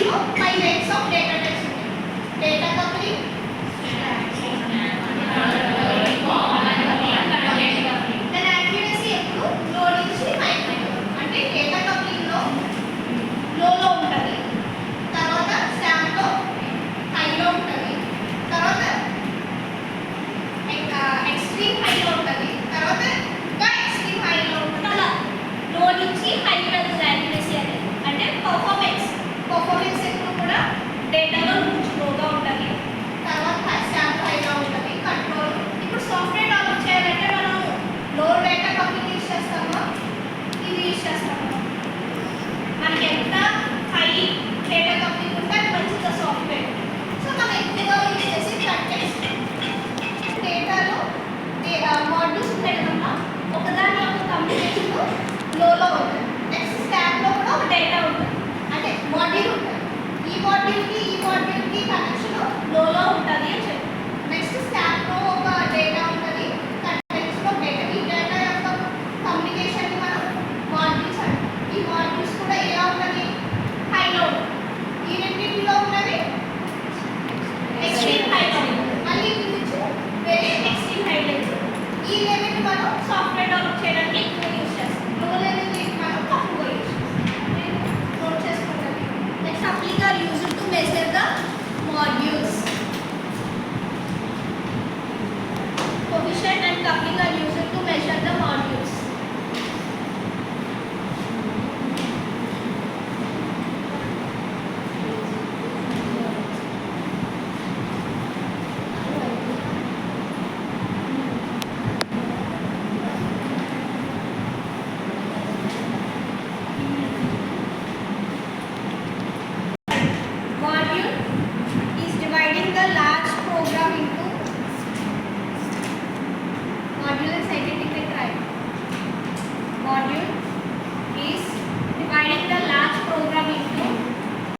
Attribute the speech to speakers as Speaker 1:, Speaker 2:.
Speaker 1: లో 5 types of data types ఉన్నాయి. Data coupling, దాని యాక్యురసీ ఎప్పుడు లో నుంచి హై అంటే డేటా కప్లింగ్ లో లోలో ఉంటుంది, తర్వాత స్టాంప్ లో హైలో ఉంటుంది, తర్వాత ఎక్స్ట్రీమ్ హైలో ఉంటుంది, తర్వాత ఇంకా ఎక్స్ట్రీమ్ హైలో ఉంటుంది. అలా లో నుంచి హై వెళ్తుంది యాక్యురసీ అనేది. అంటే పర్ఫార్మెన్స్ ఎప్పుడు కూడా డేటాలో కొంచెం లోగా ఉంటుంది, తర్వాత స్టాంప్ హైలో ఉంటుంది. కంట్రోల్ ఇప్పుడు సాఫ్ట్వేర్ డెవలప్ చేయాలంటే మనం లో డేటా కప్లింగ్ యూజ్ చేస్తామో ఇది యూజ్ చేస్తాము. మనకి ఎంత హై డేటా కప్లింగ్ ఉంటే అది మంచిది సాఫ్ట్వేర్. సో మనం ఎక్కువగా యూజ్ చేసి కంటెంట్ డేటాలో మాడ్యూల్స్ ఉంటాయి కదమ్మా, ఒకదాని యొక్క కమ్యూనికేషన్ లోలో ఉంటుంది. నెక్స్ట్ స్టాంప్లో కూడా ఒక డేటా ఉంటుంది, అంటే మాడ్యూల్ ఉంటుంది. ఈ మాడ్యూల్కి కనెక్షన్ లోలో ఉంటుంది అని చెప్పి. నెక్స్ట్ స్టాంప్లో ఒక డేటా ఉంటుంది, కంటెంట్స్లో డేటా. ఈ డేటా యొక్క కమ్యూనికేషన్ మనం మాడ్యూల్స్ అంటాం. ఈ మాడ్యూల్స్ కూడా ఎలా ఉంటుంది, హైలో ఉంటుంది. ఈ రెండింటిలో ఉన్నవి ఎక్స్ట్రీమ్ హైలో ఉంటుంది. మళ్ళీ ఇది నుంచి వేరే ఎక్స్ట్రీమ్ హైలో ఉంటుంది. ఈ లెవెల్ మనం సాఫ్ట్వేర్ డెవలప్ చేయడానికి ఎక్కువ యూజ్ చేస్తాం. లో లెవెల్ మనం తక్కువ యూజ్ చేస్తాం. నోట్ చేసుకోండి. Next coupling are used to measure the modules. Coefficient and coupling are used to measure the modules. Module is dividing the large program into module and scientific right. Module